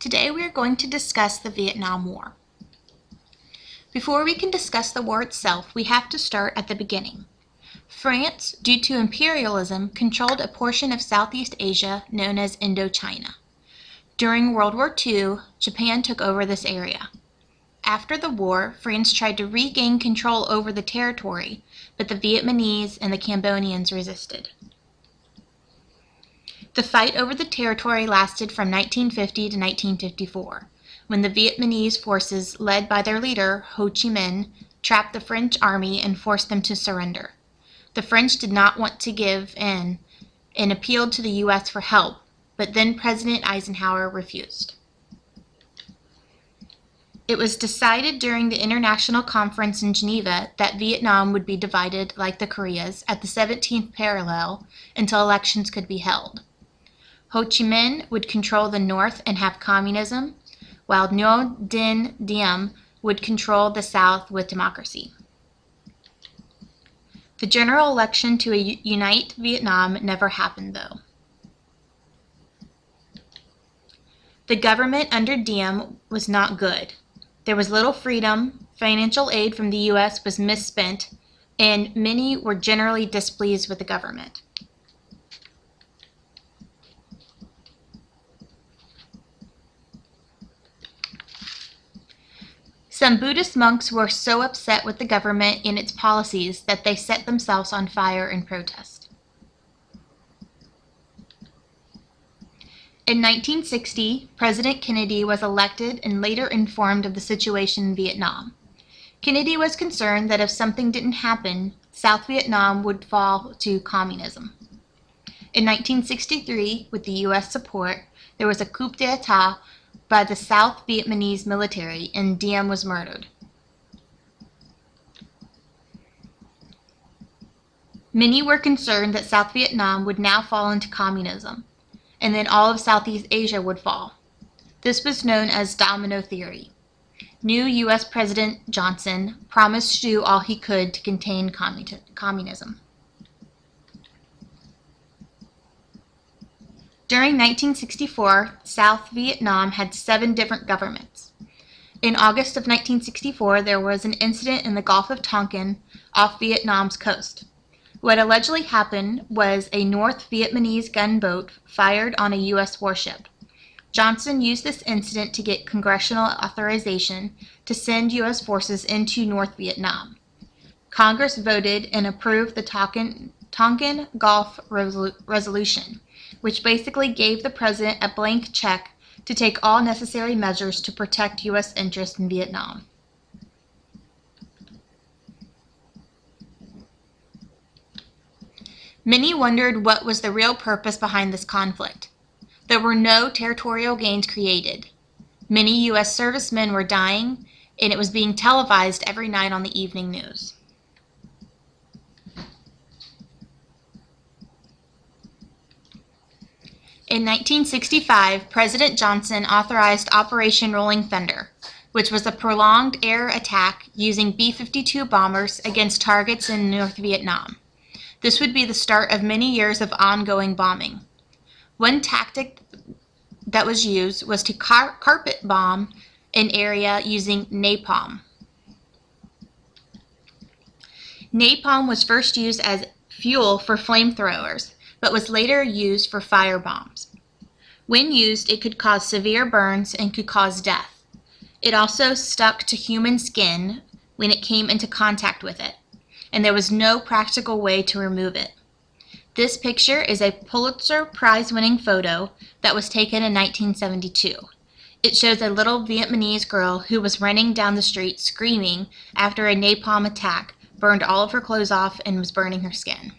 Today we are going to discuss the Vietnam War. Before we can discuss the war itself, we have to start at the beginning. France, due to imperialism, controlled a portion of Southeast Asia known as Indochina. During World War II, Japan took over this area. After the war, France tried to regain control over the territory, but the Vietnamese and the Cambodians resisted. The fight over the territory lasted from 1950 to 1954, when the Vietnamese forces, led by their leader, Ho Chi Minh, trapped the French army and forced them to surrender. The French did not want to give in and appealed to the U.S. for help, but then President Eisenhower refused. It was decided during the International Conference in Geneva that Vietnam would be divided, like the Koreas, at the 17th parallel until elections could be held. Ho Chi Minh would control the north and have communism, while Ngo Dinh Diem would control the south with democracy. The general election to unite Vietnam never happened, though. The government under Diem was not good. There was little freedom, financial aid from the U.S. was misspent, and many were generally displeased with the government. Some Buddhist monks were so upset with the government and its policies that they set themselves on fire in protest. In 1960, President Kennedy was elected and later informed of the situation in Vietnam. Kennedy was concerned that if something didn't happen, South Vietnam would fall to communism. In 1963, with the U.S. support, there was a coup d'etat by the South Vietnamese military, and Diem was murdered. Many were concerned that South Vietnam would now fall into communism, and then all of Southeast Asia would fall. This was known as domino theory. New U.S. President Johnson promised to do all he could to contain communism. During 1964, South Vietnam had 7 different governments. In August of 1964, there was an incident in the Gulf of Tonkin off Vietnam's coast. What allegedly happened was a North Vietnamese gunboat fired on a U.S. warship. Johnson used this incident to get congressional authorization to send U.S. forces into North Vietnam. Congress voted and approved the Tonkin Gulf Resolution, which basically gave the president a blank check to take all necessary measures to protect U.S. interests in Vietnam. Many wondered what was the real purpose behind this conflict. There were no territorial gains created. Many U.S. servicemen were dying, and it was being televised every night on the evening news. In 1965, President Johnson authorized Operation Rolling Thunder, which was a prolonged air attack using B-52 bombers against targets in North Vietnam. This would be the start of many years of ongoing bombing. One tactic that was used was to carpet bomb an area using napalm. Napalm was first used as fuel for flamethrowers, but was later used for fire bombs. When used, it could cause severe burns and could cause death. It also stuck to human skin when it came into contact with it, and there was no practical way to remove it. This picture is a Pulitzer Prize-winning photo that was taken in 1972. It shows a little Vietnamese girl who was running down the street screaming after a napalm attack burned all of her clothes off and was burning her skin.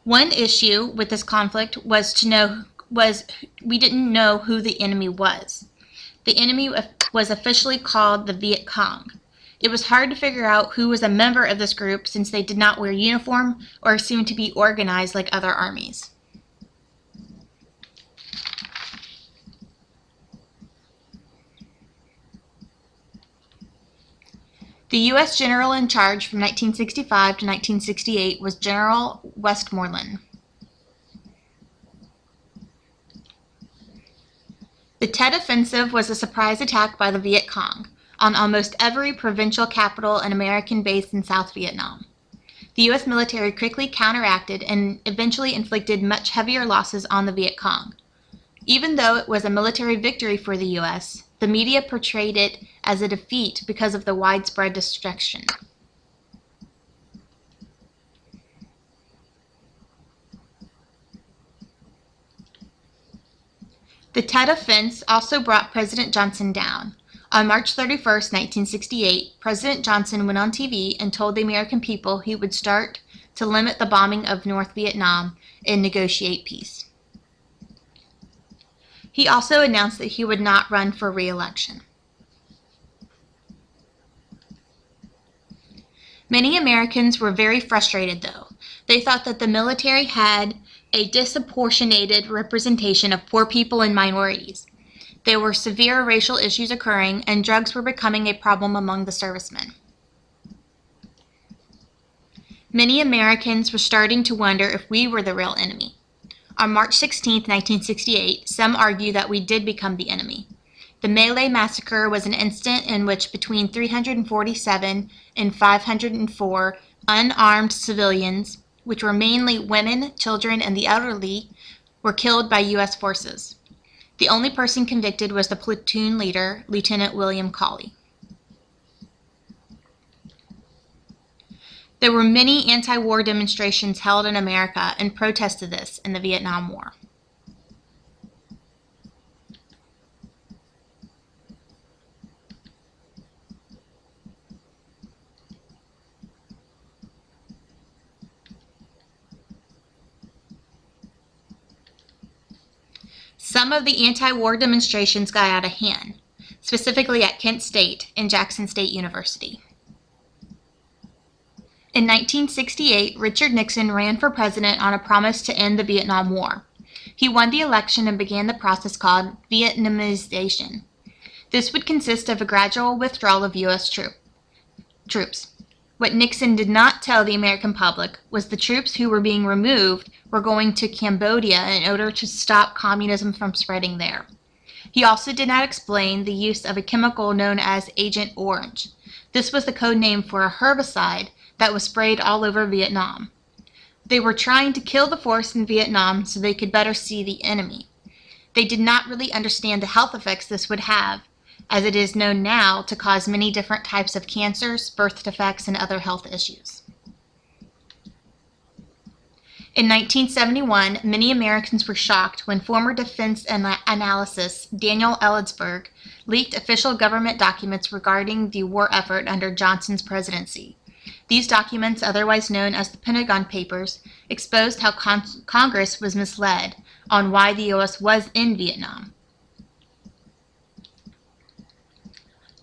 One issue with this conflict was we didn't know who the enemy was. The enemy was officially called the Viet Cong. It was hard to figure out who was a member of this group since they did not wear uniform or seem to be organized like other armies. The U.S. general in charge from 1965 to 1968 was General Westmoreland. The Tet Offensive was a surprise attack by the Viet Cong on almost every provincial capital and American base in South Vietnam. The U.S. military quickly counteracted and eventually inflicted much heavier losses on the Viet Cong. Even though it was a military victory for the U.S., the media portrayed it as a defeat because of the widespread destruction. The Tet Offense also brought President Johnson down. On March 31, 1968, President Johnson went on TV and told the American people he would start to limit the bombing of North Vietnam and negotiate peace. He also announced that he would not run for re-election. Many Americans were very frustrated, though. They thought that the military had a disproportionate representation of poor people and minorities. There were severe racial issues occurring, and drugs were becoming a problem among the servicemen. Many Americans were starting to wonder if we were the real enemy. On March 16, 1968, some argue that we did become the enemy. The My Lai massacre was an incident in which between 347 and 504 unarmed civilians, which were mainly women, children, and the elderly, were killed by U.S. forces. The only person convicted was the platoon leader, Lieutenant William Cawley. There were many anti-war demonstrations held in America in protest to this in the Vietnam War. Some of the anti-war demonstrations got out of hand, specifically at Kent State and Jackson State University. In 1968, Richard Nixon ran for president on a promise to end the Vietnam War. He won the election and began the process called Vietnamization. This would consist of a gradual withdrawal of U.S. troops. What Nixon did not tell the American public was the troops who were being removed were going to Cambodia in order to stop communism from spreading there. He also did not explain the use of a chemical known as Agent Orange. This was the code name for a herbicide that was sprayed all over Vietnam. They were trying to kill the force in Vietnam so they could better see the enemy. They did not really understand the health effects this would have, as it is known now to cause many different types of cancers, birth defects, and other health issues. In 1971, many Americans were shocked when former defense analyst Daniel Ellsberg leaked official government documents regarding the war effort under Johnson's presidency. These documents, otherwise known as the Pentagon Papers, exposed how Congress was misled on why the U.S. was in Vietnam.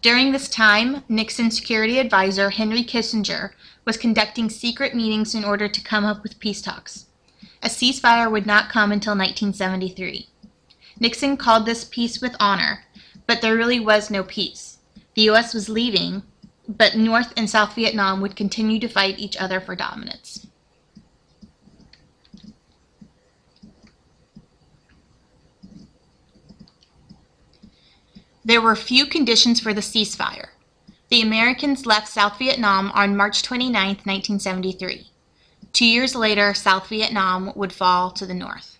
During this time, Nixon's security advisor, Henry Kissinger, was conducting secret meetings in order to come up with peace talks. A ceasefire would not come until 1973. Nixon called this peace with honor, but there really was no peace. The U.S. was leaving, but North and South Vietnam would continue to fight each other for dominance. There were few conditions for the ceasefire. The Americans left South Vietnam on March 29, 1973. 2 years later, South Vietnam would fall to the North.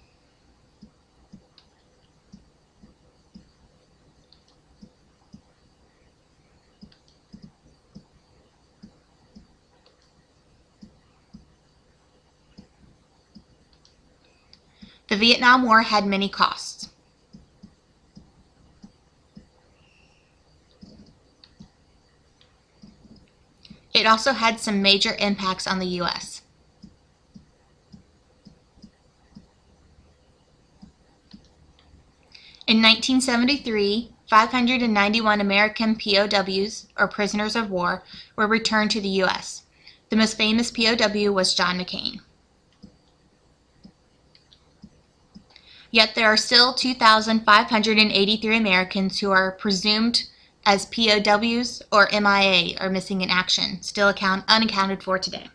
The Vietnam War had many costs. It also had some major impacts on the U.S. In 1973, 591 American POWs, or prisoners of war, were returned to the U.S. The most famous POW was John McCain. Yet there are still 2,583 Americans who are presumed as POWs or MIA, or missing in action, still unaccounted for today.